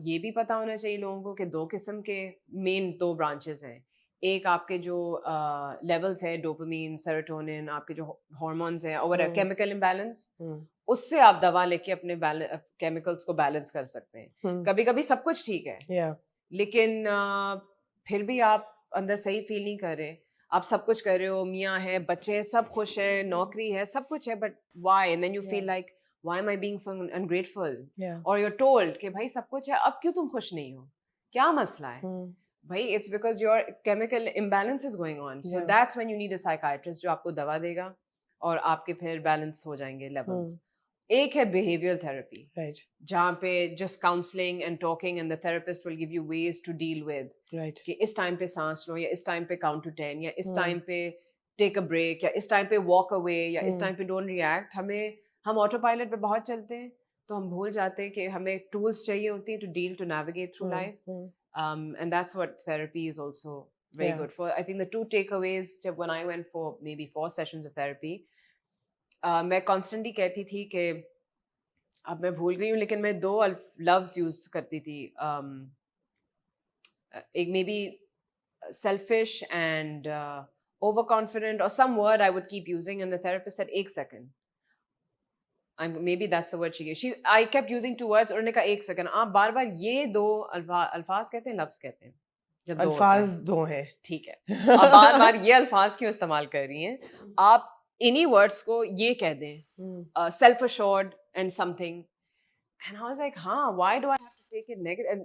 ये भी पता होना चाहिए लोगों को कि दो किस्म के मेन दो ब्रांचेस हैं। एक आपके जो लेवल्स है डोपामीन, सेरोटोनिन, आपके जो हार्मोन्स हैं और केमिकल इम्बैलेंस, उससे आप दवा लेके अपने केमिकल्स को बैलेंस कर सकते हैं। कभी कभी सब कुछ ठीक है, लेकिन फिर भी आप अंदर सही फील नहीं कर रहे। आप सब कुछ कर रहे हो, मियाँ है, बच्चे हैं, सब खुश है, नौकरी है, सब कुछ है, but why? And then you feel like why am I being so ungrateful? Or you're told कि भाई सब कुछ है, अब क्यों तुम खुश नहीं हो? क्या मसला है? भाई it's because your chemical imbalance is going on. So that's when you need a psychiatrist जो आपको दवा देगा और आपके फिर बैलेंस हो जाएंगे लेवल्स। एक है behavioral therapy, जहाँ पे just counseling and talking and the therapist will give you ways to deal with कि इस टाइम पे सांस लो, या इस टाइम पे count to 10, या इस टाइम पे take a break, या इस टाइम पे walk away, या इस टाइम पे don't react। हम ऑटो पायलट पे बहुत चलते हैं, तो हम भूल जाते हैं कि हमें टूल्स चाहिए होती हैं to deal, to navigate through life, and that's what therapy is also very good for. I think the two takeaways when I went for maybe 4 sessions of therapy, मैं constantly कहती थी कि अब मैं भूल गई हूँ, लेकिन मैं दो लफ्ज यूज करती थी, एक may be selfish and overconfident, or some word I would keep using, and the therapist said, एक second. Maybe that's the word she gave. I kept using two words. उन्होंने कहा एक सेकंड, आप बार बार ये दो अल्फाज कहते हैं, लफ्ज कहते हैं, जब अल्फाज दो हैं, ठीक है, आप बार बार ये अल्फाज क्यों इस्तेमाल कर रही हैं? आप इन्हीं वर्ड्स को ये कह दें, self assured and something, and I was like, why do I have to take it negative? And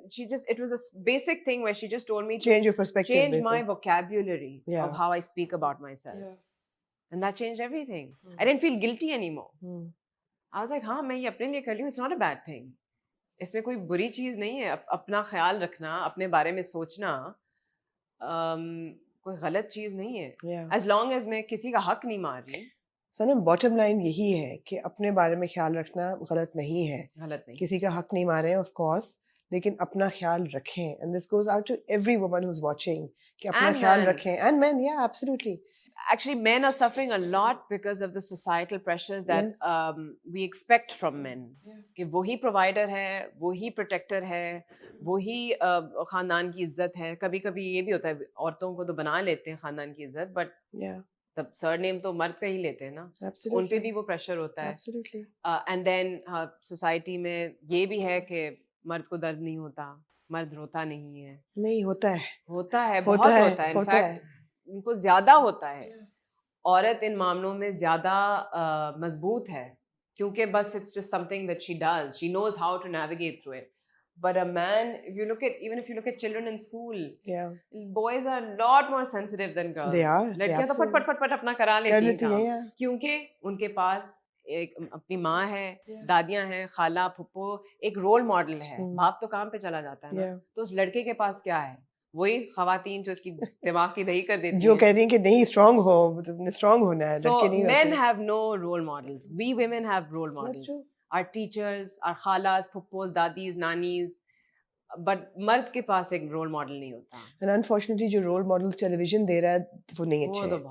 it was a basic thing where she just told me to change your perspective, change my vocabulary of how I speak about myself, and that changed everything. I didn't feel guilty anymore. I was like, हाँ, मैं ये अपने लिए कर रही हूँ, it's not a bad thing. इसमें कोई बुरी चीज नहीं है। अपना ख्याल रखना, अपने बारे में सोचना, कोई गलत चीज नहीं है, as long as मैं किसी का हक नहीं मार रही। सनम, बॉटम लाइन यही है कि अपने बारे में ख्याल रखना गलत नहीं है, किसी का हक नहीं मारे ऑफ कोर्स, लेकिन अपना ख्याल रखें, and this goes out to every woman who is watching कि अपना ख्याल रखें, and men, yeah, absolutely. Actually, men are suffering a lot because of the societal pressures that we expect from men. कि वो ही provider है, वो ही protector है, वो ही खानदान की इज्जत है। कभी कभी ये भी होता है, औरतों को तो बना लेते हैं खानदान की इज्जत, बट तब सरनेम तो मर्द का ही लेते हैं ना, उन पे भी वो प्रेशर होता है। एंड देन सोसाइटी में ये भी है कि मर्द को दर्द नहीं होता, मर्द रोता नहीं है। नहीं होता है, बहुत होता है, इनफैक्ट उनको ज्यादा होता है। औरत इन मामलों में ज्यादा मजबूत है, क्योंकि बस it's just something that she does. She knows how to navigate through it. But a man, even if you look at children in school, boys are a lot more sensitive than girls. They are. लड़कियां तो पट पट अपना करा लेती हैं, क्योंकि उनके पास एक अपनी माँ है, दादियां हैं, खाला, फुप्पो, एक रोल मॉडल है। बाप तो काम पे चला जाता है ना, तो उस लड़के के पास क्या है? वही खवातीन जो इसकी दिमाग की दही कर देती जो कह रही हैं कि नहीं स्ट्रांग हो, तुमने स्ट्रांग होना है, लड़के नहीं होते। Men have no role models. We women have role models. Our teachers, our khalas, phuppos, dadis, nanis. But मर्द के पास एक रोल मॉडल नहीं होता। And unfortunately जो रोल मॉडल्स टेलीविजन दे रहा है वो नहीं अच्छे हैं।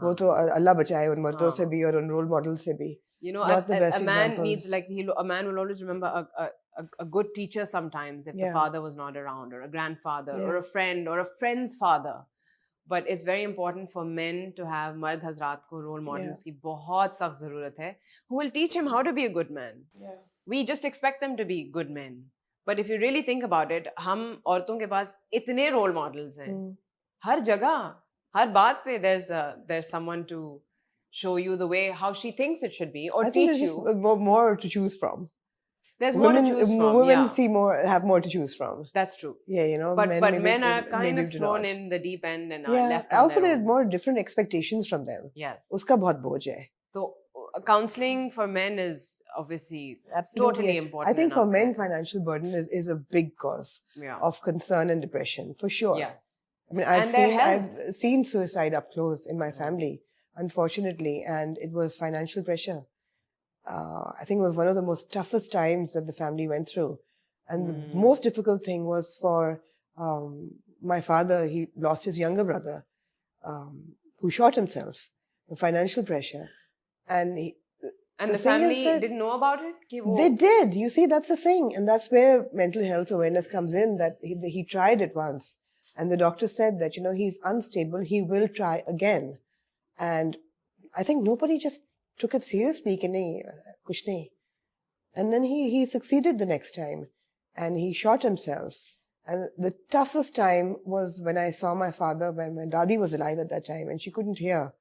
वो तो अल्लाह बचाए उन मर्दों से भी और उन रोल मॉडल से भी। You know, a man needs a man will always remember a good teacher sometimes if the father was not around, or a grandfather, or a friend, or a friend's father. But it's very important for men to have मर्द हजरात को role models की बहुत सख्त ज़रूरत है, who will teach him how to be a good man. We just expect them to be good men. But if you really think about it, हम औरतों के पास इतने role models हैं, हर जगह, हर बात पे there's someone to show you the way how she thinks it should be, or I teach think there's you. just more to choose from. There's more to choose from. Women have more to choose from. That's true. Yeah, you know. But men are kind of thrown in the deep end and are left. Also, there are more different expectations from them. Yes. उसका बहुत बोझ है. So counseling for men is obviously totally important. I think for men, financial burden is a big cause of concern and depression, for sure. Yes. I mean, I've seen suicide up close in my family, unfortunately, and it was financial pressure. I think it was one of the most toughest times that the family went through. And the most difficult thing was for my father. He lost his younger brother, who shot himself. The financial pressure. And And the thing is family that didn't know about it? कि वो... They did. You see, that's the thing. And that's where mental health awareness comes in, that he tried it once. And the doctor said that, he's unstable. He will try again. And I think nobody just took it seriously. Ki nahi, kuch nahi. And then he succeeded the next time. And he shot himself. And the toughest time was when I saw my father, when my dadi was alive at that time, and she couldn't hear.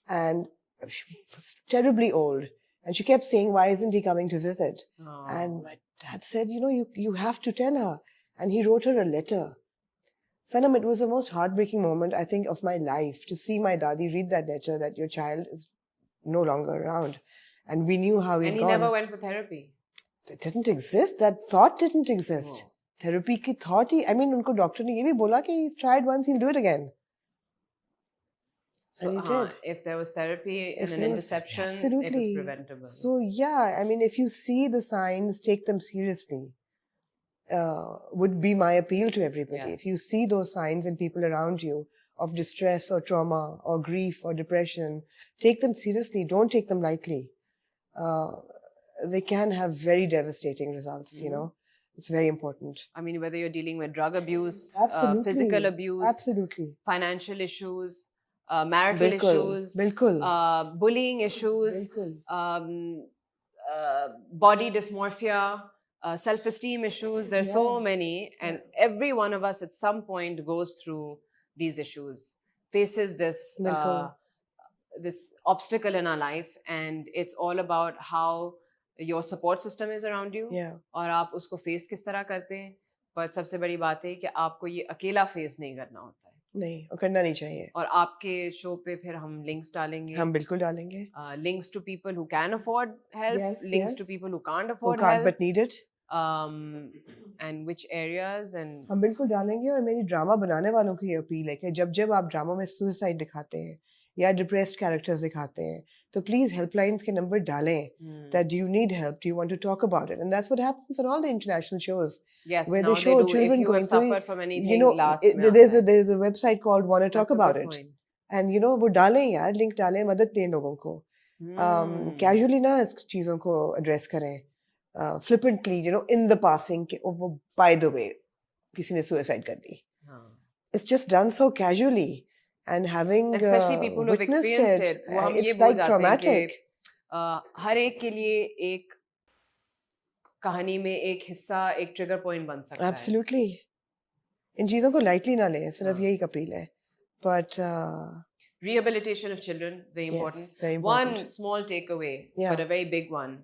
And she was terribly old. And she kept saying, why isn't he coming to visit? Oh. And my dad said, you have to tell her. And he wrote her a letter. Sanam, it was the most heartbreaking moment, I think, of my life, to see my dadi read that letter that your child is no longer around. And we knew how he'd gone. And he never went for therapy? It didn't exist. That thought didn't exist. Oh. Therapy ki thought unko doctor ne ye bhi bola ki he's tried once, he'll do it again. So, and he did. If there was therapy and an interception, absolutely. it was preventable. So, yeah, I mean, if you see the signs, take them seriously. Would be my appeal to everybody. Yes. If you see those signs in people around you of distress or trauma or grief or depression, take them seriously. Don't take them lightly. They can have very devastating results, It's very important. I mean, whether you're dealing with drug abuse, physical abuse, absolutely, financial issues, marital issues, bullying issues, body dysmorphia, self-esteem issues. There's so many, and every one of us at some point goes through these issues, faces this this obstacle in our life, and it's all about how your support system is around you. और आप उसको face किस तरह करते हैं. But सबसे बड़ी बात है कि आपको ये अकेला face नहीं करना होता है. नहीं, और करना नहीं चाहिए. और आपके शो पे फिर हम links डालेंगे. हम बिल्कुल डालेंगे. Links to people who can afford help, links to people who can't afford who can't help, but need it. And which areas, and हम बिल्कुल डालेंगे. और मेरी ड्रामा बनाने वालों की ये अपील है कि जब आप ड्रामा में सुसाइड दिखाते हैं या डिप्रेस्ड कैरेक्टर्स दिखाते हैं, तो प्लीज हेल्पलाइंस के नंबर डालें. That do you need help? Do you want to talk about it? And that's what happens on all the international shows. Yes, where now they show they do. children If you going have suffered from anything, there's a website called Wanna Talk About It. Point. And वो डालें यार, link डालें, मदद दें लोगों को. Casually ना इस चीजों को एड्रेस करें. Flippantly, in the passing, कि वो by the way, किसी ने suicide कर ली. It's just done so casually. And having especially people who have experienced it, it's like traumatic. हर एक के लिए एक कहानी में एक हिस्सा, एक ट्रिगर पॉइंट बन सकता है. Absolutely. इन चीजों को lightly ना लें, सिर्फ यही अपील है. But rehabilitation of children, very important. Yes, very important. One small takeaway, but a very big one.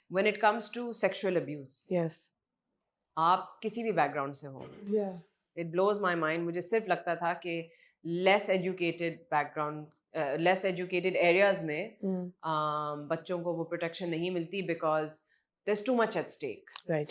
When it comes to sexual abuse, yes, आप किसी भी बैकग्राउंड से हो, it blows my mind. मुझे सिर्फ लगता था कि less educated background, less educated areas में बच्चों को वो protection नहीं मिलती because there's too much at stake. Right.